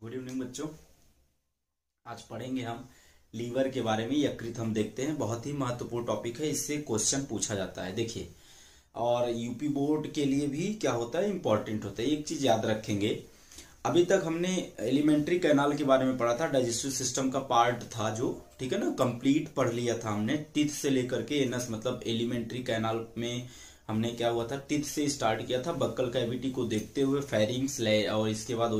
Good evening बच्चों। आज पढ़ेंगे हम लीवर के बारे में। यकृत हम देखते हैं, बहुत ही महत्वपूर्ण टॉपिक है, इससे क्वेश्चन पूछा जाता है। देखिए, और यूपी बोर्ड के लिए भी क्या होता है, इंपॉर्टेंट होता है। एक चीज याद रखेंगे, अभी तक हमने एलिमेंट्री कैनाल के बारे में पढ़ा था, डाइजेस्टिव सिस्टम का पार्ट था जो, ठीक है ना, कंप्लीट पढ़ लिया था हमने। टीथ से लेकर के एनस मतलब एलिमेंट्री कैनाल में हमने क्या हुआ था, टीथ से स्टार्ट किया था, बक्कल कैविटी को देखते हुए फेरिंग्स और इसके बाद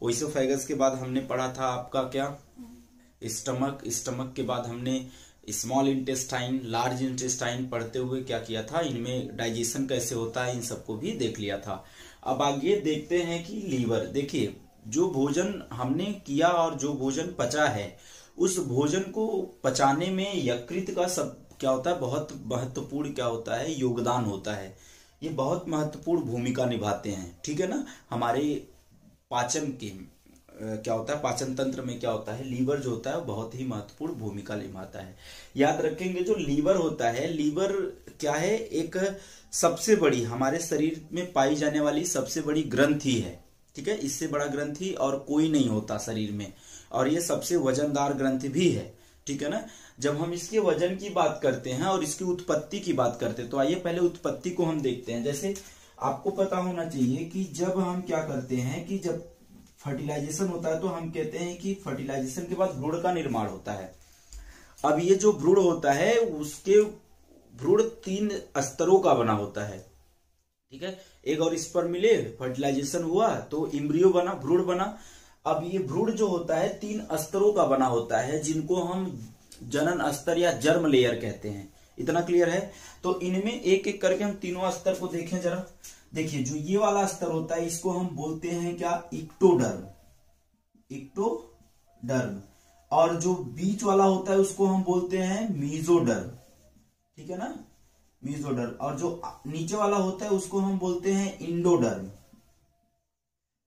ओइसोफेगस के बाद हमने पढ़ा था आपका क्या, स्टमक के बाद हमने स्मॉल इंटेस्टाइन, लार्ज इंटेस्टाइन पढ़ते हुए क्या किया था, इनमें डाइजेशन कैसे होता है, इन सबको भी देख लिया था। अब आगे देखते हैं कि लीवर। देखिए, जो भोजन हमने किया और जो भोजन पचा है, उस भोजन को पचाने में यकृत का सब क्या होता है, बहुत महत्वपूर्ण क्या होता है, योगदान होता है। ये बहुत महत्वपूर्ण भूमिका निभाते हैं, ठीक है ना। हमारे पाचन की क्या होता है, पाचन तंत्र में क्या होता है, लीवर जो होता है वो बहुत ही महत्वपूर्ण भूमिका निभाता है। याद रखेंगे, जो लीवर होता है, लीवर क्या है, एक सबसे बड़ी हमारे शरीर में पाई जाने वाली सबसे बड़ी ग्रंथि है, ठीक है। इससे बड़ा ग्रंथि और कोई नहीं होता शरीर में, और ये सबसे वजनदार ग्रंथि भी है, ठीक है ना। जब हम इसके वजन की बात करते हैं और इसकी उत्पत्ति की बात करते हैं, तो आइए पहले उत्पत्ति को हम देखते हैं। जैसे आपको पता होना चाहिए कि जब हम क्या करते हैं कि जब फर्टिलाइजेशन होता है, तो हम कहते हैं कि फर्टिलाइजेशन के बाद भ्रूण का निर्माण होता है। अब ये जो भ्रूण होता है, उसके भ्रूण 3 स्तरों का बना होता है, ठीक है। एक और स्पर्म मिले, फर्टिलाइजेशन हुआ तो एम्ब्रियो बना, भ्रूण बना। अब ये भ्रूण जो होता है 3 स्तरों का बना होता है, जिनको हम जनन स्तर या जर्म लेयर कहते हैं। इतना क्लियर है। तो इनमें एक एक करके हम तीनों स्तर को देखें जरा। देखिए, जो ये वाला स्तर होता है, इसको हम बोलते हैं क्या, इक्टोडर्म। और जो बीच वाला होता है उसको हम बोलते हैं मीजोडर्म, ठीक है ना, मीजोडर्म। और जो नीचे वाला होता है उसको हम बोलते हैं इंडोडर्म।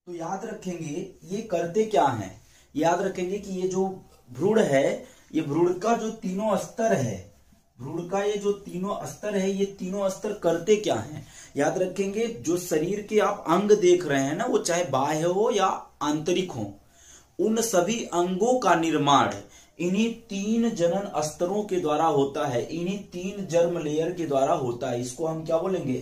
तो याद रखेंगे ये करते क्या हैं, याद रखेंगे कि ये जो भ्रूण है, ये भ्रूण का जो तीनों स्तर है, भ्रूण का ये जो तीनों स्तर है, ये तीनों स्तर करते क्या हैं। याद रखेंगे, जो शरीर के आप अंग देख रहे हैं ना, वो चाहे बाह्य हो या आंतरिक हो, उन सभी अंगों का निर्माण इन्हीं 3 जनन स्तरों के द्वारा होता है, इन्हीं 3 जर्म लेयर के द्वारा होता है। इसको हम क्या बोलेंगे,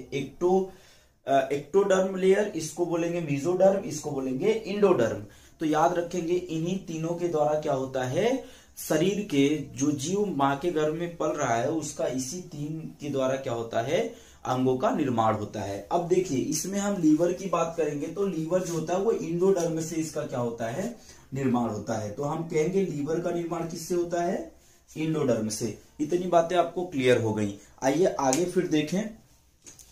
एक्टोडर्म लेयर, इसको बोलेंगे मीजोडर्म, इसको बोलेंगे इंडोडर्म। तो याद रखेंगे, इन्हीं तीनों के द्वारा क्या होता है, शरीर के जो जीव मां के गर्भ में पल रहा है, उसका इसी 3 के द्वारा क्या होता है, अंगों का निर्माण होता है। अब देखिए, इसमें हम लीवर की बात करेंगे, तो लीवर जो होता है वो इंडोडर्म से इसका क्या होता है, निर्माण होता है। तो हम कहेंगे लीवर का निर्माण किससे होता है, इंडोडर्म से। इतनी बातें आपको क्लियर हो गई। आइए आगे फिर देखें।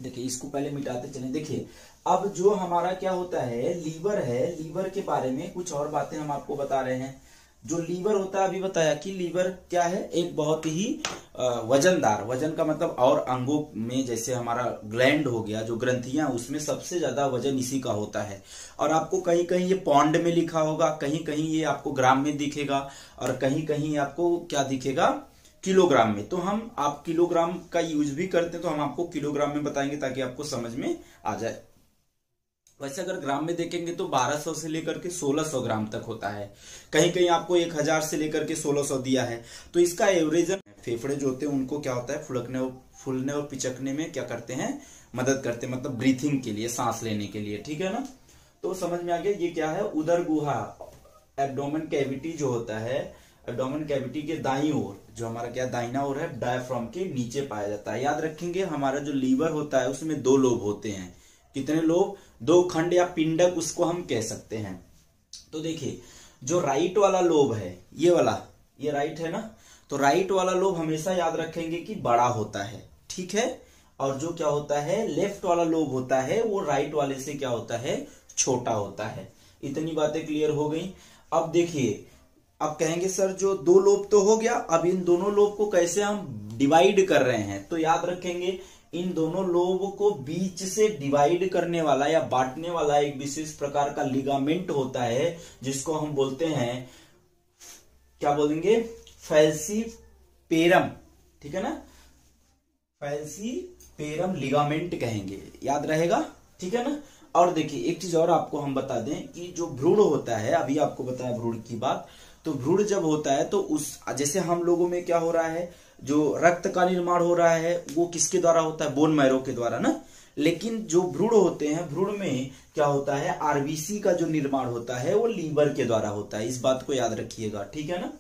देखिए, इसको पहले मिटाते चले। देखिए, अब जो हमारा क्या होता है, लीवर है, लीवर के बारे में कुछ और बातें हम आपको बता रहे हैं। जो लीवर होता है, अभी बताया कि लीवर क्या है, एक बहुत ही वजनदार, वजन का मतलब, और अंगों में जैसे हमारा ग्लैंड हो गया, जो ग्रंथियां, उसमें सबसे ज्यादा वजन इसी का होता है। और आपको कहीं कहीं ये पौंड में लिखा होगा, कहीं कहीं ये आपको ग्राम में दिखेगा, और कहीं कहीं आपको क्या दिखेगा, किलोग्राम में। तो हम आप किलोग्राम का यूज भी करते हैं, तो हम आपको किलोग्राम में बताएंगे ताकि आपको समझ में आ जाए। वैसे अगर ग्राम में देखेंगे तो 1200 से लेकर के 1600 ग्राम तक होता है। कहीं कहीं आपको 1000 से लेकर के 1600 दिया है। तो इसका एवरेज, फेफड़े जो होते हैं उनको क्या होता है, फूलने और पिचकने में क्या करते हैं, मदद करते हैं, मतलब ब्रीथिंग के लिए, सांस लेने के लिए, ठीक है ना। तो समझ में आ गया, ये क्या है, उदर गुहा, एब्डोमेन कैविटी जो होता है, एब्डोमेन कैविटी के दाईं ओर, जो हमारा क्या दाहिना ओर है, डायफ्राम के नीचे पाया जाता है। याद रखेंगे, हमारा जो लीवर होता है उसमें 2 लोब होते हैं। कितने लोब, 2 खंड या पिंडक उसको हम कह सकते हैं। तो देखिए, जो राइट वाला लोब है, ये वाला, ये राइट है ना, तो राइट वाला लोब हमेशा याद रखेंगे कि बड़ा होता है, ठीक है। और जो क्या होता है, लेफ्ट वाला लोब होता है, वो राइट वाले से क्या होता है, छोटा होता है। इतनी बातें क्लियर हो गई। अब देखिए, अब कहेंगे सर जो 2 लोब तो हो गया, अब इन दोनों लोब को कैसे हम डिवाइड कर रहे हैं। तो याद रखेंगे, इन दोनों लोब को बीच से डिवाइड करने वाला या बांटने वाला एक विशेष प्रकार का लिगामेंट होता है, जिसको हम बोलते हैं, क्या बोलेंगे, फैल्सीपेरम, ठीक है ना, फैल्सीपेरम लिगामेंट कहेंगे, याद रहेगा, ठीक है ना। और देखिए एक चीज और आपको हम बता दें कि जो भ्रूण होता है, अभी आपको बताया भ्रूण की बात, तो भ्रूण जब होता है तो उस जैसे हम लोगों में क्या हो रहा है, जो रक्त का निर्माण हो रहा है वो किसके द्वारा होता है, बोन मैरो के द्वारा ना। लेकिन जो भ्रूण होते हैं, भ्रूण में क्या होता है, आरबीसी का जो निर्माण होता है वो लीवर के द्वारा होता है। इस बात को याद रखिएगा, ठीक है ना।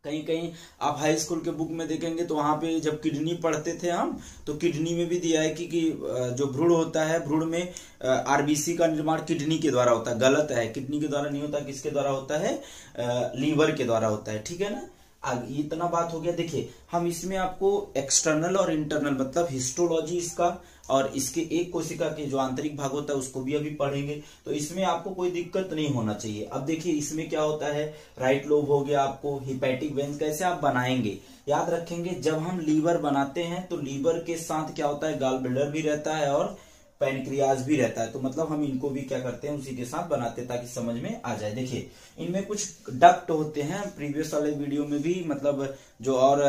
कहीं कहीं आप हाई स्कूल के बुक में देखेंगे तो वहां पे जब किडनी पढ़ते थे हम, तो किडनी में भी दिया है कि जो भ्रूण होता है, भ्रूण में आरबीसी का निर्माण किडनी के द्वारा होता है। गलत है, किडनी के द्वारा नहीं होता, किसके द्वारा होता है, लीवर के द्वारा होता है, ठीक है ना। आगे इतना बात हो गया। देखिए हम इसमें आपको एक्सटर्नल और इंटरनल मतलब हिस्टोलॉजी इसका और इसके एक कोशिका के जो आंतरिक भाग होता है उसको भी अभी पढ़ेंगे, तो इसमें आपको कोई दिक्कत नहीं होना चाहिए। अब देखिए इसमें क्या होता है, राइट लोब हो गया, आपको हिपैटिक वेन्स कैसे आप बनाएंगे याद रखेंगे। जब हम लीवर बनाते हैं तो लीवर के साथ क्या होता है, गॉल ब्लैडर भी रहता है और पैनक्रियाज भी रहता है, तो मतलब हम इनको भी क्या करते हैं, उसी के साथ बनाते हैं ताकि समझ में आ जाए। देखिए इनमें कुछ डक्ट होते हैं, प्रीवियस वाले वीडियो में भी मतलब जो और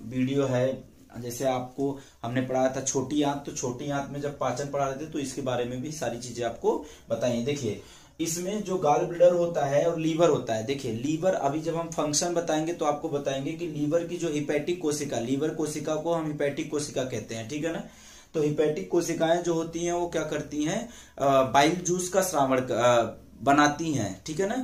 वीडियो है, जैसे आपको हमने पढ़ाया था छोटी आंत, तो छोटी आंत में जब पाचन पढ़ा रहे थे तो इसके बारे में भी सारी चीजें आपको बताइए। देखिए इसमें जो गॉल ब्लैडर होता है और लीवर होता है, देखिए लीवर अभी जब हम फंक्शन बताएंगे तो आपको बताएंगे कि लीवर की जो हिपैटिक कोशिका, लीवर कोशिका को हम हिपैटिक कोशिका कहते हैं, ठीक है ना। तो हिपैटिक कोशिकाएं जो होती हैं वो क्या करती हैं, बाइल जूस का श्रावण बनाती हैं, ठीक है ना,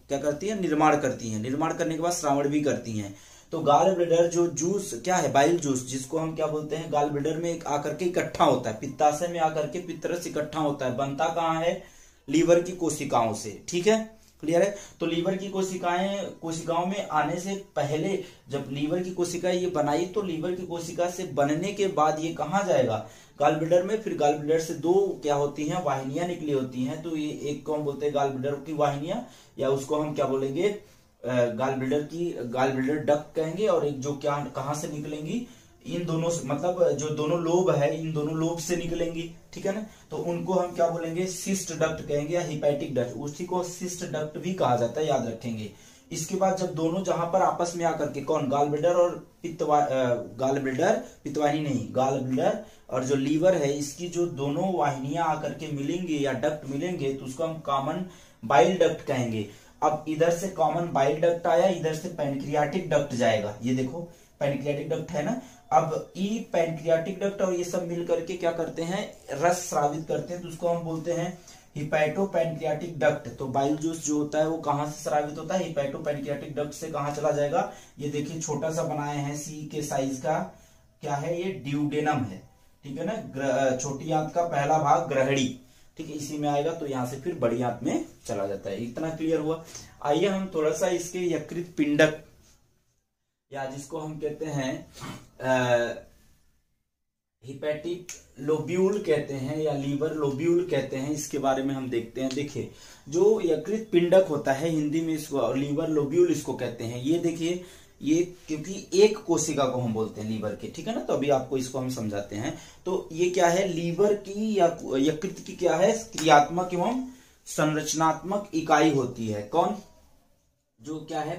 क्या करती है, निर्माण करती हैं, निर्माण करने के बाद श्रावण भी करती हैं। तो गॉल ब्लैडर जो जूस क्या है, बाइल जूस, जिसको हम क्या बोलते हैं, गॉल ब्लैडर में आकर के इकट्ठा होता है, पित्ताशय में आकर के पित्तरस इकट्ठा होता है, बनता कहाँ है, लीवर की कोशिकाओं से, ठीक है, क्लियर है। तो लीवर की कोशिकाओं में आने से पहले जब लीवर की कोशिका ये बनाई, तो लीवर की कोशिका से बनने के बाद ये कहाँ जाएगा, गॉल ब्लैडर में। फिर गॉल ब्लैडर से दो क्या होती हैं, वाहिनियां निकली होती हैं, तो ये एक को हम बोलते हैं गॉल ब्लैडर की वाहिनियां, या उसको हम क्या बोलेंगे, गॉल ब्लैडर डक्ट कहेंगे, और एक जो क्या कहां से निकलेंगी, इन दोनों से, मतलब जो दोनों लोब है इन दोनों लोब से निकलेंगी, ठीक है ना। तो उनको हम क्या बोलेंगे, सिस्ट डक्ट कहेंगे या हिपैटिक डक्ट, उसी को सिस्ट डक्ट भी कहा जाता है, याद रखेंगे। इसके बाद जब दोनों जहां पर आपस में आकर के कौन, गॉल ब्लैडर और पित्तवाहिनी नहीं, गॉल ब्लैडर और जो लीवर है, इसकी जो दोनों वाहिनियां आकर के मिलेंगे या डक्ट मिलेंगे, तो उसको हम कॉमन बाइल डक्ट कहेंगे। अब इधर से कॉमन बाइल डक्ट आया, इधर से पैनक्रियाटिक डक्ट जाएगा, ये देखो पैनक्रियाटिक डक्ट है ना। अब ई पैनक्रियाटिक डक्ट और ये सब मिल करके क्या करते हैं, रस स्रावित करते हैं, तो उसको हम बोलते हैं हिपैटो पैनक्रियाटिक डक्ट। तो बाइल जूस जो होता है वो कहां से स्रावित होता है, हिपैटो पैनक्रियाटिक डक्ट से कहां चला जाएगा, ये देखिए छोटा सा बनाए हैं सी के साइज का, क्या है ये, ड्यूडेनम है, ठीक है ना, छोटी आंत का पहला भाग ग्रहणी, ठीक है, इसी में आएगा, तो यहां से फिर बड़ी आंत में चला जाता है। इतना क्लियर हुआ। आइए हम थोड़ा सा इसके यकृत पिंडक या जिसको हम कहते हैं हिपैटिक लोब्यूल कहते हैं या लीवर लोब्यूल कहते हैं, इसके बारे में हम देखते हैं। देखिए जो यकृत पिंडक होता है, हिंदी में इसको लीवर लोब्यूल इसको कहते हैं। ये देखिए ये क्योंकि एक कोशिका को हम बोलते हैं लीवर के, ठीक है ना, तो अभी आपको इसको हम समझाते हैं। तो ये क्या है, लीवर की या यकृत की क्या है, क्रियात्मक एवं संरचनात्मक इकाई होती है। कौन, जो क्या है,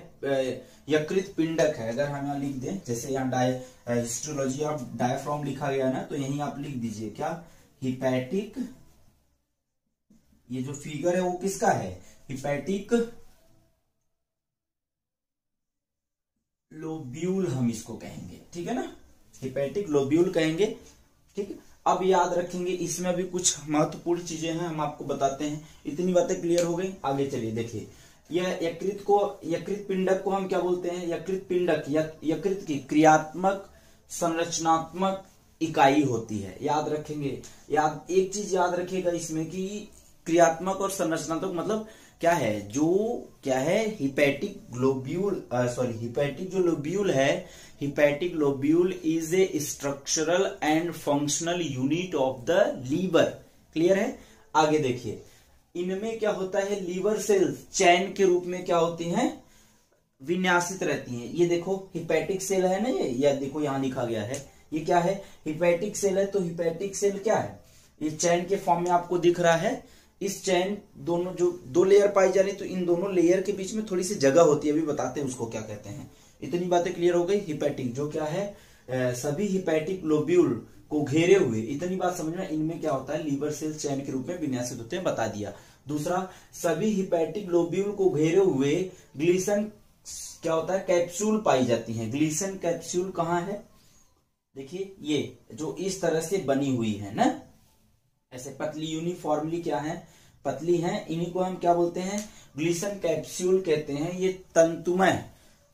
यकृत पिंडक है। अगर हम यहाँ लिख दें, जैसे यहाँ हिस्टोलॉजी ऑफ डायफ्राम लिखा गया ना, तो यहीं आप लिख दीजिए क्या, हिपैटिक, ये जो फिगर है वो किसका है, हिपैटिक लोब्यूल हम इसको कहेंगे, ठीक है ना, हिपैटिक लोब्यूल कहेंगे, ठीक है। अब याद रखेंगे, इसमें भी कुछ महत्वपूर्ण चीजें हैं, हम आपको बताते हैं। इतनी बातें क्लियर हो गई, आगे चलिए। देखिए यह यकृत पिंडक को हम क्या बोलते हैं, यकृत पिंडक यकृत की क्रियात्मक संरचनात्मक इकाई होती है, याद रखेंगे। एक चीज याद रखिएगा इसमें कि क्रियात्मक और संरचनात्मक मतलब क्या है, जो क्या है, हिपैटिक लोब्यूल हिपैटिक जो लोब्यूल है, hepatic lobule is a structural and functional unit of the liver. Clear है। आगे देखिए, इनमें क्या होता है, लीवर सेल्स चैन के रूप में क्या होती हैं, विन्यासित रहती हैं। ये देखो हिपैटिक सेल है ना, ये या देखो यहां लिखा गया है, ये क्या है, हिपैटिक सेल है। तो हिपैटिक सेल क्या है, ये चैन के फॉर्म में आपको दिख रहा है। इस चैन दोनों जो दो लेयर पाई जा रही, तो इन दोनों लेयर के बीच में थोड़ी सी जगह होती है, अभी बताते हैं उसको क्या कहते हैं। इतनी बातें क्लियर हो गई। हिपैटिक जो क्या है, सभी हिपैटिक लोब्यूल को घेरे हुए, इतनी बात समझना, इनमें क्या होता है, लीवर सेल चैन के रूप में विन्यासित होते हैं, बता दिया। दूसरा, सभी हिपैटिक लोब्यूल को घेरे हुए ग्लीसन क्या होता है, कैप्सूल पाई जाती है। ग्लीसन कैप्सूल कहाँ है, देखिए ये जो इस तरह से बनी हुई है ना, ऐसे पतली यूनिफॉर्मली क्या है, पतली है, इन्हीं को हम क्या बोलते हैं, ग्लीसन कैप्सूल कहते हैं। ये तंतुमय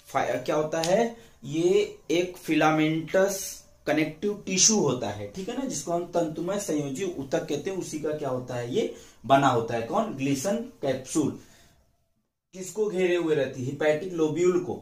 क्या होता है, ये एक फिलामेंटस कनेक्टिव टिश्यू होता है, ठीक है ना, जिसको हम तंतुमय संयोजी ऊतक कहते हैं, उसी का क्या होता है, ये बना होता है। कौन, ग्लीसन कैप्सूल। किसको घेरे हुए रहती है, हिपैटिक लोब्यूल को,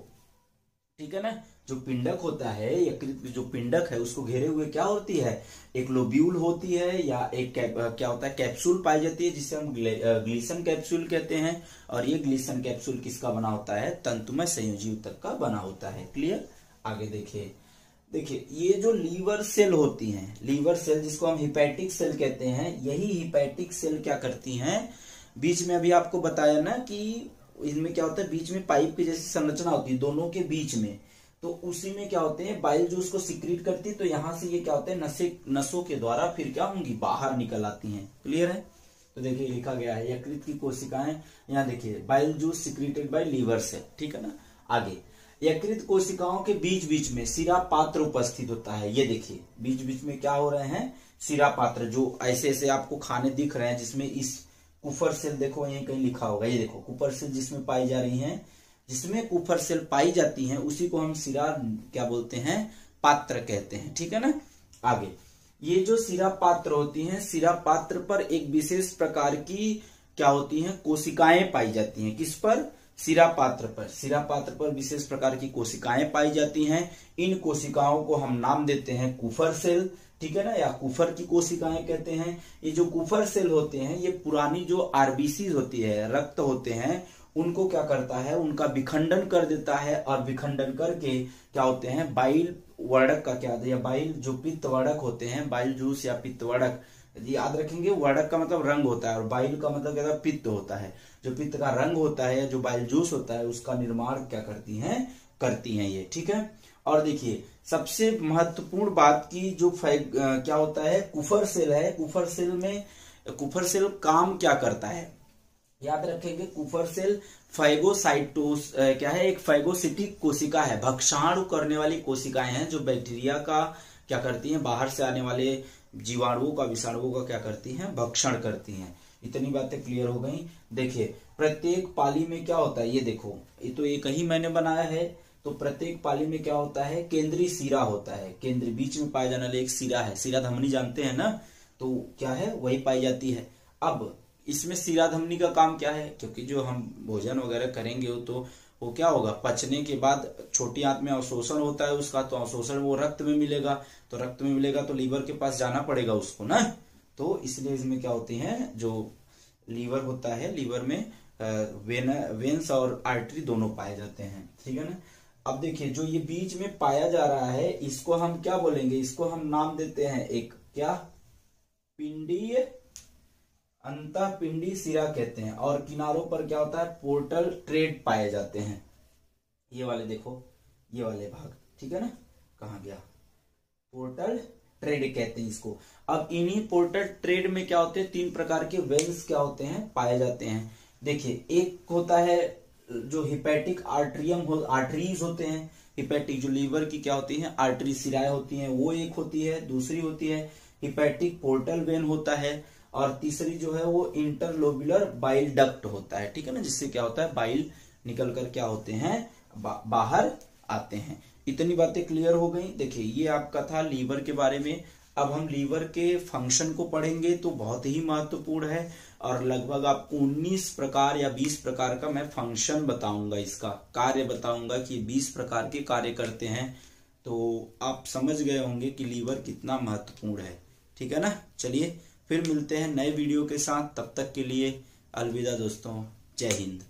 ठीक है ना। जो पिंडक होता है, यकृत जो पिंडक है, उसको घेरे हुए क्या होती है, एक लोब्यूल होती है, या एक क्या होता है, कैप्सूल पाई जाती है, जिसे हम ग्लीसन कैप्सूल कहते हैं। और ये ग्लीसन कैप्सूल किसका बना होता है, तंतुमय संयोजी ऊतक का बना होता है। क्लियर। आगे देखिए ये जो लीवर सेल होती हैं, लीवर सेल जिसको हम हिपैटिक सेल कहते हैं, यही हिपैटिक सेल क्या करती हैं, बीच में अभी आपको बताया ना कि इनमें क्या होता है, बीच में पाइप की जैसी संरचना होती है दोनों के बीच में, तो उसी में क्या होते हैं, बाइल जूस को सिक्रीट करती है, तो यहां से ये क्या होते हैं, नसों के द्वारा फिर क्या होंगी, बाहर निकल आती हैं। क्लियर है। तो देखिए लिखा गया है, यकृत की कोशिकाएं, यहाँ देखिए bile juice secreted by liver cell, ठीक है ना। आगे, यकृत कोशिकाओं के बीच बीच में सिरा पात्र उपस्थित होता है। ये देखिए बीच बीच में क्या हो रहे हैं, सिरा पात्र, जो ऐसे ऐसे आपको खाने दिख रहे हैं, जिसमें इस कुफर सेल, देखो यहीं कहीं लिखा होगा, ये देखो कुफर सेल जिसमें पाई जा रही हैं, जिसमें कुफर सेल पाई जाती हैं, उसी को हम सिरा क्या बोलते हैं, पात्र कहते हैं, ठीक है ना। आगे, ये जो सिरा पात्र होती हैं, सिरा पात्र पर एक विशेष प्रकार की क्या होती हैं, कोशिकाएं पाई जाती हैं। किस पर, सिरा पात्र पर। सिरा पात्र पर विशेष प्रकार की कोशिकाएं पाई जाती हैं। इन कोशिकाओं को हम नाम देते हैं कुफर सेल, ठीक है ना, या कुफर की कोशिकाएं कहते हैं। ये जो कुफर सेल होते हैं, ये पुरानी जो आरबीसी होती है, रक्त होते हैं, उनको क्या करता है, उनका विखंडन कर देता है, और विखंडन करके क्या होते हैं, बाइल वर्णक का क्या, या बाइल जो पित्त वर्णक होते हैं, बाइल जूस या पित्त वर्णक, याद रखेंगे, वर्णक का मतलब रंग होता है, और बाइल का मतलब क्या, पित्त होता है। जो पित्त का रंग होता है, जो बाइल जूस होता है, उसका निर्माण क्या करती हैं ये, ठीक है। और देखिए सबसे महत्वपूर्ण बात की जो क्या होता है, कुफर सेल है, कुफर सेल में, कुफर सेल काम क्या करता है, याद रखेंगे, कुफर सेल फाइगोसाइटोस क्या है, एक फाइगोसिटिक कोशिका है, भक्षाणु करने वाली कोशिकाएं हैं, जो बैक्टीरिया का क्या करती हैं, बाहर से आने वाले जीवाणुओं का, विषाणुओं का क्या करती हैं, भक्षण करती हैं। इतनी बातें क्लियर हो गई। देखिए प्रत्येक पाली में क्या होता है, ये देखो, ये तो एक ही मैंने बनाया है, तो प्रत्येक पाली में क्या होता है, केंद्रीय सिरा होता है, केंद्र बीच में पाया जाने वाला एक सिरा है, सिरा धमनी जानते हैं ना, तो क्या है, वही पाई जाती है। अब इसमें सिरा धमनी का काम क्या है, क्योंकि जो हम भोजन वगैरह करेंगे तो वो क्या होगा, पचने के बाद छोटी आंत में अवशोषण होता है उसका, तो अवशोषण वो रक्त में मिलेगा, तो रक्त में मिलेगा तो लीवर के पास जाना पड़ेगा उसको ना, तो इसलिए इसमें क्या होती है, जो लीवर होता है, लीवर में वेन्स और आर्टरी दोनों पाए जाते हैं, ठीक है ना। अब देखिए जो ये बीच में पाया जा रहा है, इसको हम क्या बोलेंगे, इसको हम नाम देते हैं एक क्या, पिंडीय, अंतःपिंडी सिरा कहते हैं। और किनारों पर क्या होता है, पोर्टल ट्रेड पाए जाते हैं, ये वाले देखो, ये वाले भाग, ठीक है ना, कहाँ गया, पोर्टल ट्रेड कहते हैं इसको। अब इन्हीं पोर्टल ट्रेड में क्या होते हैं, 3 प्रकार के वेन्स क्या होते हैं, पाए जाते हैं। देखिए एक होता है जो हिपैटिक आर्टरीज होते हैं, हिपैटिक जो लीवर की क्या होती है, आर्टरी सिराएं होती हैं, वो एक होती है। दूसरी होती है हिपैटिक पोर्टल वेन होता है, और तीसरी जो है वो इंटरलोब्युलर बाइल डक्ट होता है, ठीक है ना, जिससे क्या होता है, बाइल निकल कर क्या होते हैं, बाहर आते हैं। इतनी बातें क्लियर हो गई। देखिए ये आपका था लीवर के बारे में। अब हम लीवर के फंक्शन को पढ़ेंगे, तो बहुत ही महत्वपूर्ण है, और लगभग आपको 19 प्रकार या 20 प्रकार का मैं फंक्शन बताऊंगा, इसका कार्य बताऊंगा कि 20 प्रकार के कार्य करते हैं, तो आप समझ गए होंगे कि लीवर कितना महत्वपूर्ण है, ठीक है ना। चलिए फिर मिलते हैं नए वीडियो के साथ, तब तक के लिए अलविदा दोस्तों, जय हिंद।